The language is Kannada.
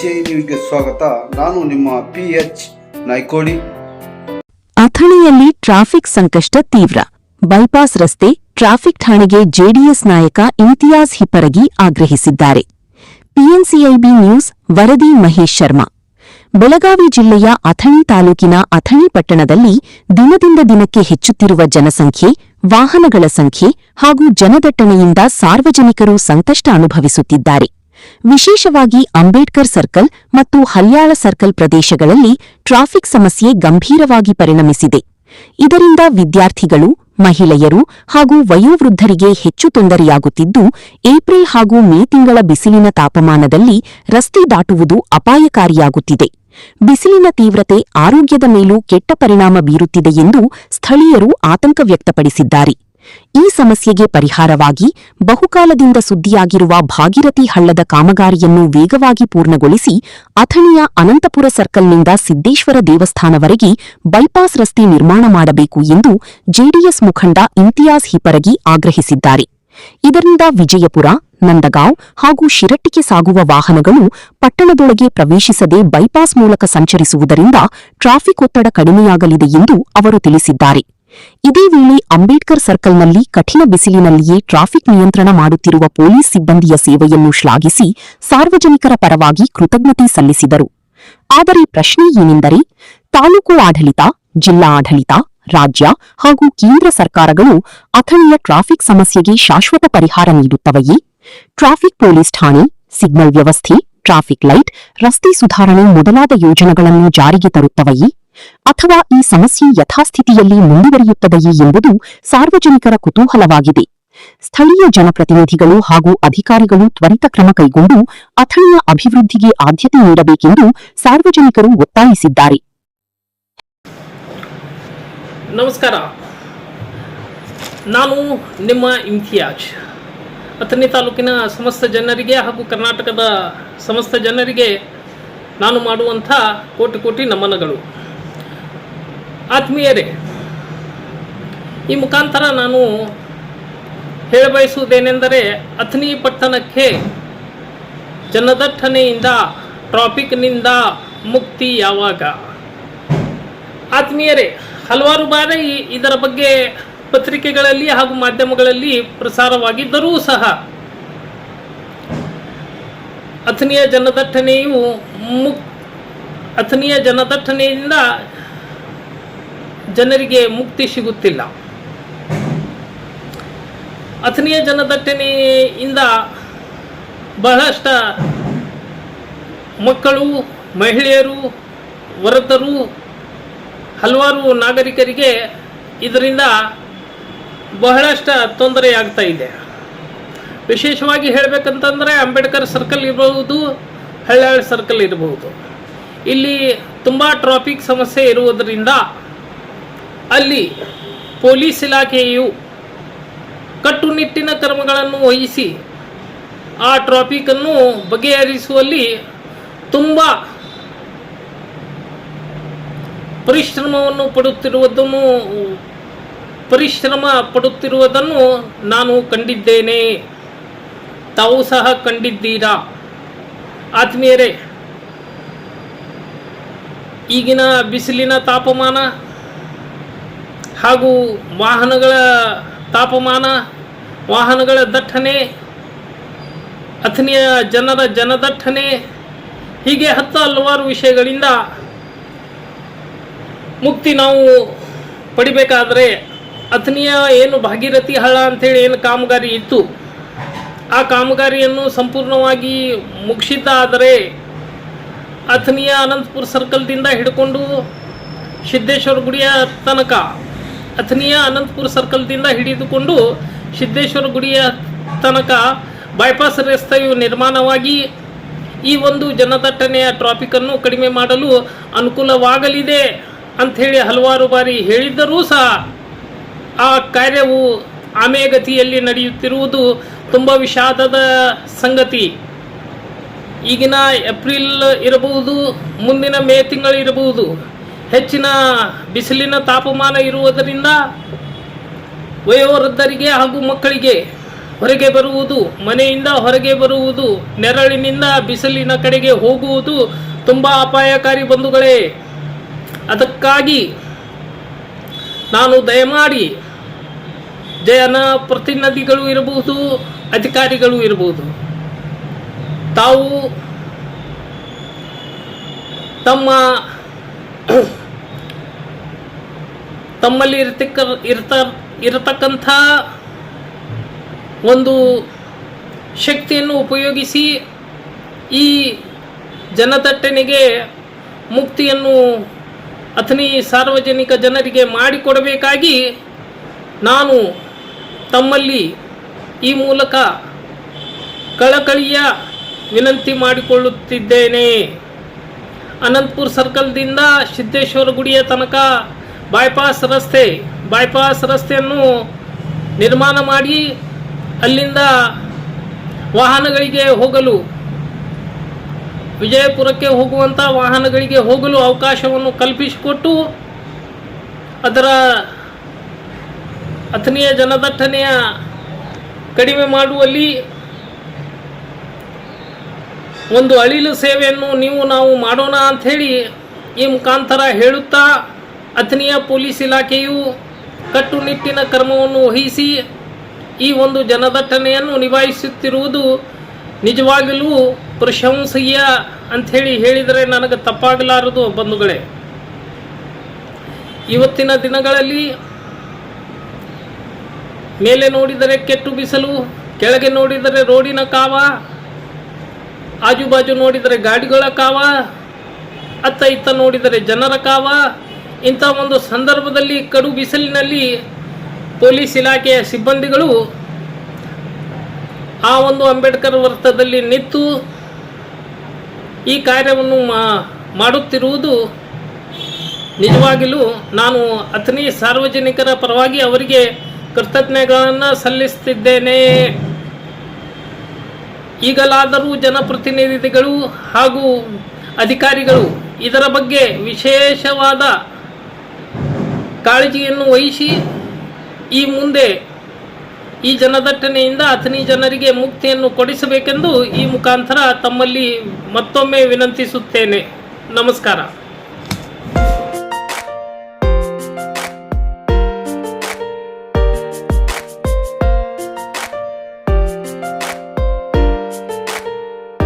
PCI ನ್ಯೂಸ್ಗೆ ಸ್ವಾಗತ. ನಾನು ನಿಮ್ಮ PH ನಾಯ್ಕೋಡಿ. ಅಥಣಿಯಲ್ಲಿ ಟ್ರಾಫಿಕ್ ಸಂಕಷ್ಟ ತೀವ್ರ. ಬೈಪಾಸ್ ರಸ್ತೆ ಟ್ರಾಫಿಕ್ ಠಾಣೆಗೆ ಜೆಡಿಎಸ್ ನಾಯಕ ಇಮ್ತಿಯಾಜ್ ಹಿಪ್ಪರಗಿ ಆಗ್ರಹಿಸಿದ್ದಾರೆ. PNCIB ನ್ಯೂಸ್ ವರದಿ ಮಹೇಶ್ ಶರ್ಮಾ. ಬೆಳಗಾವಿ ಜಿಲ್ಲೆಯ ಅಥಣಿ ತಾಲೂಕಿನ ಅಥಣಿ ಪಟ್ಟಣದಲ್ಲಿ ದಿನದಿಂದ ದಿನಕ್ಕೆ ಹೆಚ್ಚುತ್ತಿರುವ ಜನಸಂಖ್ಯೆ, ವಾಹನಗಳ ಸಂಖ್ಯೆ ಹಾಗೂ ಜನದಟ್ಟಣೆಯಿಂದ ಸಾರ್ವಜನಿಕರು ಸಂಕಷ್ಟ ಅನುಭವಿಸುತ್ತಿದ್ದಾರೆ. ವಿಶೇಷವಾಗಿ ಅಂಬೇಡ್ಕರ್ ಸರ್ಕಲ್ ಮತ್ತು ಹಲ್ಯಾಳ ಸರ್ಕಲ್ ಪ್ರದೇಶಗಳಲ್ಲಿ ಟ್ರಾಫಿಕ್ ಸಮಸ್ಯೆ ಗಂಭೀರವಾಗಿ ಪರಿಣಮಿಸಿದೆ. ಇದರಿಂದ ವಿದ್ಯಾರ್ಥಿಗಳು, ಮಹಿಳೆಯರು ಹಾಗೂ ವಯೋವೃದ್ಧರಿಗೆ ಹೆಚ್ಚು ತೊಂದರೆಯಾಗುತ್ತಿದ್ದು, ಏಪ್ರಿಲ್ ಹಾಗೂ ಮೇ ತಿಂಗಳ ಬಿಸಿಲಿನ ತಾಪಮಾನದಲ್ಲಿ ರಸ್ತೆ ದಾಟುವುದು ಅಪಾಯಕಾರಿಯಾಗುತ್ತಿದೆ. ಬಿಸಿಲಿನ ತೀವ್ರತೆ ಆರೋಗ್ಯದ ಮೇಲೂ ಕೆಟ್ಟ ಪರಿಣಾಮ ಬೀರುತ್ತಿದೆ ಎಂದು ಸ್ಥಳೀಯರು ಆತಂಕ ವ್ಯಕ್ತಪಡಿಸಿದ್ದಾರೆ. ಈ ಸಮಸ್ಯೆಗೆ ಪರಿಹಾರವಾಗಿ ಬಹುಕಾಲದಿಂದ ಸುದ್ದಿಯಾಗಿರುವ ಭಾಗೀರಥಿ ಹಳ್ಳದ ಕಾಮಗಾರಿಯನ್ನು ವೇಗವಾಗಿ ಪೂರ್ಣಗೊಳಿಸಿ ಅಥಣಿಯ ಅನಂತಪುರ ಸರ್ಕಲ್ನಿಂದ ಸಿದ್ದೇಶ್ವರ ದೇವಸ್ಥಾನವರೆಗೆ ಬೈಪಾಸ್ ರಸ್ತೆ ನಿರ್ಮಾಣ ಮಾಡಬೇಕು ಎಂದು ಜೆಡಿಎಸ್ ಮುಖಂಡ ಇಮ್ತಿಯಾಜ್ ಹಿಪ್ಪರಗಿ ಆಗ್ರಹಿಸಿದ್ದಾರೆ. ಇದರಿಂದ ವಿಜಯಪುರ, ನಂದಗಾಂವ್ ಹಾಗೂ ಶಿರಟ್ಟಿಗೆ ಸಾಗುವ ವಾಹನಗಳು ಪಟ್ಟಣದೊಳಗೆ ಪ್ರವೇಶಿಸದೆ ಬೈಪಾಸ್ ಮೂಲಕ ಸಂಚರಿಸುವುದರಿಂದ ಟ್ರಾಫಿಕ್ ಒತ್ತಡ ಕಡಿಮೆಯಾಗಲಿದೆ ಎಂದು ಅವರು ತಿಳಿಸಿದ್ದಾರೆ. ಇದೇ ವೇಳೆ ಅಂಬೇಡ್ಕರ್ ಸರ್ಕಲ್ನಲ್ಲಿ ಕಠಿಣ ಬಿಸಿಲಿನಲ್ಲಿಯೇ ಟ್ರಾಫಿಕ್ ನಿಯಂತ್ರಣ ಮಾಡುತ್ತಿರುವ ಪೊಲೀಸ್ ಸಿಬ್ಬಂದಿಯ ಸೇವೆಯನ್ನು ಶ್ಲಾಘಿಸಿ ಸಾರ್ವಜನಿಕರ ಪರವಾಗಿ ಕೃತಜ್ಞತೆ ಸಲ್ಲಿಸಿದರು. ಆದರೆ ಪ್ರಶ್ನೆ ಏನೆಂದರೆ, ತಾಲೂಕು ಆಡಳಿತ, ಜಿಲ್ಲಾ ಆಡಳಿತ, ರಾಜ್ಯ ಹಾಗೂ ಕೇಂದ್ರ ಸರ್ಕಾರಗಳು ಅಥಣಿಯ ಟ್ರಾಫಿಕ್ ಸಮಸ್ಯೆಗೆ ಶಾಶ್ವತ ಪರಿಹಾರ ನೀಡುತ್ತವೆಯೇ? ಟ್ರಾಫಿಕ್ ಪೊಲೀಸ್ ಠಾಣೆ, ಸಿಗ್ನಲ್ ವ್ಯವಸ್ಥೆ, ಟ್ರಾಫಿಕ್ ಲೈಟ್, ರಸ್ತೆ ಸುಧಾರಣೆ ಮೊದಲಾದ ಯೋಜನೆಗಳನ್ನು ಜಾರಿಗೆ ತರುತ್ತವೆಯೇ? ಅಥವಾ ಈ ಸಮಸ್ಯೆ ಯಥಾಸ್ಥಿತಿಯಲ್ಲಿ ಮುಂದುವರಿಯುತ್ತದೆಯೇ ಎಂಬುದು ಸಾರ್ವಜನಿಕರ ಕುತೂಹಲವಾಗಿದೆ. ಸ್ಥಳೀಯ ಜನಪ್ರತಿನಿಧಿಗಳು ಹಾಗೂ ಅಧಿಕಾರಿಗಳು ತ್ವರಿತ ಕ್ರಮ ಕೈಗೊಂಡು ಅಥಣಿಯ ಅಭಿವೃದ್ಧಿಗೆ ಆದ್ಯತೆ ನೀಡಬೇಕೆಂದು ಸಾರ್ವಜನಿಕರು ಒತ್ತಾಯಿಸಿದ್ದಾರೆ. ನಮಸ್ಕಾರ, ನಾನು ನಿಮ್ಮ ಇಮ್ತಿಯಾಜ್. ಅಥಣಿ ತಾಲೂಕಿನ ಸಮಸ್ತ ಜನರಿಗೆ ಹಾಗೂ ಕರ್ನಾಟಕದ ಸಮಸ್ತ ಜನರಿಗೆ ನಾನು ಮಾಡುವಂಥ ಕೋಟಿ ಕೋಟಿ ನಮನಗಳು. ಆತ್ಮೀಯರೇ, ಈ ಮುಖಾಂತರ ನಾನು ಹೇಳಬಯಸುವುದೇನೆಂದರೆ, ಅಥಣಿ ಪಟ್ಟಣಕ್ಕೆ ಜನದಟ್ಟಣೆಯಿಂದ, ಟ್ರಾಫಿಕ್ನಿಂದ ಮುಕ್ತಿ ಯಾವಾಗ? ಆತ್ಮೀಯರೇ, ಹಲವಾರು ಬಾರಿ ಇದರ ಬಗ್ಗೆ ಪತ್ರಿಕೆಗಳಲ್ಲಿ ಹಾಗೂ ಮಾಧ್ಯಮಗಳಲ್ಲಿ ಪ್ರಸಾರವಾಗಿದ್ದರೂ ಸಹ ಅಥಣಿಯ ಜನದಟ್ಟಣೆಯಿಂದ ಜನರಿಗೆ ಮುಕ್ತಿ ಸಿಗುತ್ತಿಲ್ಲ. ಅಥಣಿಯ ಜನದಟ್ಟಣೆಯಿಂದ ಬಹಳಷ್ಟು ಮಕ್ಕಳು, ಮಹಿಳೆಯರು, ವೃದ್ಧರು, ಹಲವಾರು ನಾಗರಿಕರಿಗೆ ಇದರಿಂದ ಬಹಳಷ್ಟು ತೊಂದರೆಯಾಗ್ತಾ ಇದೆ. ವಿಶೇಷವಾಗಿ ಹೇಳಬೇಕಂತಂದರೆ ಅಂಬೇಡ್ಕರ್ ಸರ್ಕಲ್ ಇರಬಹುದು, ಹಳ್ಯಾಳ ಸರ್ಕಲ್ ಇರಬಹುದು, ಇಲ್ಲಿ ತುಂಬ ಟ್ರಾಫಿಕ್ ಸಮಸ್ಯೆ ಇರುವುದರಿಂದ ಅಲ್ಲಿ ಪೊಲೀಸ್ ಇಲಾಖೆಯು ಕಟ್ಟುನಿಟ್ಟಿನ ಕ್ರಮಗಳನ್ನು ವಹಿಸಿ ಆ ಟ್ರಾಫಿಕನ್ನು ಬಗೆಹರಿಸುವಲ್ಲಿ ತುಂಬ ಪರಿಶ್ರಮ ಪಡುತ್ತಿರುವುದನ್ನು ನಾನು ಕಂಡಿದ್ದೇನೆ. ತಾವು ಸಹ ಕಂಡಿದ್ದೀರಾ. ಆತ್ಮೀಯರೇ, ಈಗಿನ ಬಿಸಿಲಿನ ತಾಪಮಾನ ಹಾಗೂ ವಾಹನಗಳ ತಾಪಮಾನ, ವಾಹನಗಳ ದಟ್ಟಣೆ, ಅಥಣಿಯ ಜನರ ಜನದಟ್ಟಣೆ, ಹೀಗೆ ಹಲವಾರು ವಿಷಯಗಳಿಂದ ಮುಕ್ತಿ ನಾವು ಪಡಿಬೇಕಾದರೆ ಅಥಣಿಯ ಏನು ಭಾಗೀರಥಿ ಹಳ್ಳ ಅಂಥೇಳಿ ಏನು ಕಾಮಗಾರಿ ಇತ್ತು, ಆ ಕಾಮಗಾರಿಯನ್ನು ಸಂಪೂರ್ಣವಾಗಿ ಮುಗಿಸಿದ್ದಾದರೆ ಅಥಣಿಯ ಅನಂತಪುರ ಸರ್ಕಲ್ದಿಂದ ಹಿಡ್ಕೊಂಡು ಸಿದ್ದೇಶ್ವರ ಗುಡಿಯ ತನಕ, ಅಥಣಿಯ ಅನಂತಪುರ ಸರ್ಕಲ್ದಿಂದ ಹಿಡಿದುಕೊಂಡು ಸಿದ್ದೇಶ್ವರ ಗುಡಿಯ ತನಕ ಬೈಪಾಸ್ ರಸ್ತೆಯು ನಿರ್ಮಾಣವಾಗಿ ಈ ಒಂದು ಜನದಟ್ಟಣೆಯ ಟ್ರಾಫಿಕನ್ನು ಕಡಿಮೆ ಮಾಡಲು ಅನುಕೂಲವಾಗಲಿದೆ ಅಂಥೇಳಿ ಹಲವಾರು ಬಾರಿ ಹೇಳಿದ್ದರೂ ಸಹ ಆ ಕಾರ್ಯವು ಆಮೆಗತಿಯಲ್ಲಿ ನಡೆಯುತ್ತಿರುವುದು ತುಂಬ ವಿಷಾದದ ಸಂಗತಿ. ಈಗಿನ ಏಪ್ರಿಲ್ ಇರಬಹುದು, ಮುಂದಿನ ಮೇ ತಿಂಗಳಿರಬಹುದು, ಹೆಚ್ಚಿನ ಬಿಸಿಲಿನ ತಾಪಮಾನ ಇರುವುದರಿಂದ ವಯೋವೃದ್ಧರಿಗೆ ಹಾಗೂ ಮಕ್ಕಳಿಗೆ ಹೊರಗೆ ಬರುವುದು, ಮನೆಯಿಂದ ಹೊರಗೆ ಬರುವುದು, ನೆರಳಿನಿಂದ ಬಿಸಿಲಿನ ಕಡೆಗೆ ಹೋಗುವುದು ತುಂಬ ಅಪಾಯಕಾರಿ ಬಂಧುಗಳೇ. ಅದಕ್ಕಾಗಿ ನಾನು ದಯಮಾಡಿ ಜನಪ್ರತಿನಿಧಿಗಳು ಇರಬಹುದು, ಅಧಿಕಾರಿಗಳು ಇರಬಹುದು, ತಾವು ತಮ್ಮಲ್ಲಿ ಇರತಕ್ಕಂಥ ಒಂದು ಶಕ್ತಿಯನ್ನು ಉಪಯೋಗಿಸಿ ಈ ಜನದಟ್ಟಣೆಗೆ ಮುಕ್ತಿಯನ್ನು ಅಥಣಿ ಸಾರ್ವಜನಿಕ ಜನರಿಗೆ ಮಾಡಿಕೊಡಬೇಕಾಗಿ ನಾನು ತಮ್ಮಲ್ಲಿ ಈ ಮೂಲಕ ಕಳಕಳಿಯ ವಿನಂತಿ ಮಾಡಿಕೊಳ್ಳುತ್ತಿದ್ದೇನೆ. ಅನಂತಪುರ ಸರ್ಕಲ್ದಿಂದ ಸಿದ್ದೇಶ್ವರ ಗುಡಿಯ ತನಕ ಬೈಪಾಸ್ ರಸ್ತೆಯನ್ನು ನಿರ್ಮಾಣ ಮಾಡಿ ಅಲ್ಲಿಂದ ವಾಹನಗಳಿಗೆ ಹೋಗಲು, ವಿಜಯಪುರಕ್ಕೆ ಹೋಗುವಂಥ ವಾಹನಗಳಿಗೆ ಹೋಗಲು ಅವಕಾಶವನ್ನು ಕಲ್ಪಿಸಿಕೊಟ್ಟು ಅದರ ಅಥಣಿಯ ಜನದಟ್ಟಣೆಯ ಕಡಿಮೆ ಮಾಡುವಲ್ಲಿ ಒಂದು ಅಳಿಲು ಸೇವೆಯನ್ನು ನಾವು ಮಾಡೋಣ ಅಂಥೇಳಿ ಈ ಮುಖಾಂತರ ಹೇಳುತ್ತಾ, ಅಥಣಿಯ ಪೊಲೀಸ್ ಇಲಾಖೆಯು ಕಟ್ಟುನಿಟ್ಟಿನ ಕ್ರಮವನ್ನು ವಹಿಸಿ ಈ ಒಂದು ಜನದಟ್ಟಣೆಯನ್ನು ನಿಭಾಯಿಸುತ್ತಿರುವುದು ನಿಜವಾಗಲೂ ಪ್ರಶಂಸನೀಯ ಅಂಥೇಳಿ ಹೇಳಿದರೆ ನನಗೆ ತಪ್ಪಾಗಲಾರದು ಬಂಧುಗಳೇ. ಇವತ್ತಿನ ದಿನಗಳಲ್ಲಿ ಮೇಲೆ ನೋಡಿದರೆ ಕೆಟ್ಟು ಬಿಸಿಲು, ಕೆಳಗೆ ನೋಡಿದರೆ ರೋಡಿನ ಕಾವ, ಆಜುಬಾಜು ನೋಡಿದರೆ ಗಾಡಿಗಳ ಕಾವ, ಅತ್ತ ಇತ್ತ ನೋಡಿದರೆ ಜನರ ಕಾವ. ಇಂಥ ಒಂದು ಸಂದರ್ಭದಲ್ಲಿ ಕಡು ಬಿಸಿಲಿನಲ್ಲಿ ಪೊಲೀಸ್ ಇಲಾಖೆಯ ಸಿಬ್ಬಂದಿಗಳು ಆ ಒಂದು ಅಂಬೇಡ್ಕರ್ ವೃತ್ತದಲ್ಲಿ ನಿಂತು ಈ ಕಾರ್ಯವನ್ನು ಮಾಡುತ್ತಿರುವುದು ನಿಜವಾಗಿಯೂ ನಾನು ಅಥಣಿ ಸಾರ್ವಜನಿಕರ ಪರವಾಗಿ ಅವರಿಗೆ ಕೃತಜ್ಞತೆಗಳನ್ನು ಸಲ್ಲಿಸುತ್ತಿದ್ದೇನೆ. ಈಗಲಾದರೂ ಜನಪ್ರತಿನಿಧಿಗಳು ಹಾಗೂ ಅಧಿಕಾರಿಗಳು ಇದರ ಬಗ್ಗೆ ವಿಶೇಷವಾದ ಕಾಳಜಿಯನ್ನು ವಹಿಸಿ ಈ ಮುಂದೆ ಈ ಜನದಟ್ಟಣೆಯಿಂದ ಅಥಣಿ ಜನರಿಗೆ ಮುಕ್ತಿಯನ್ನು ಕೊಡಿಸಬೇಕೆಂದು ಈ ಮುಖಾಂತರ ತಮ್ಮಲ್ಲಿ ಮತ್ತೊಮ್ಮೆ ವಿನಂತಿಸುತ್ತೇನೆ. ನಮಸ್ಕಾರ.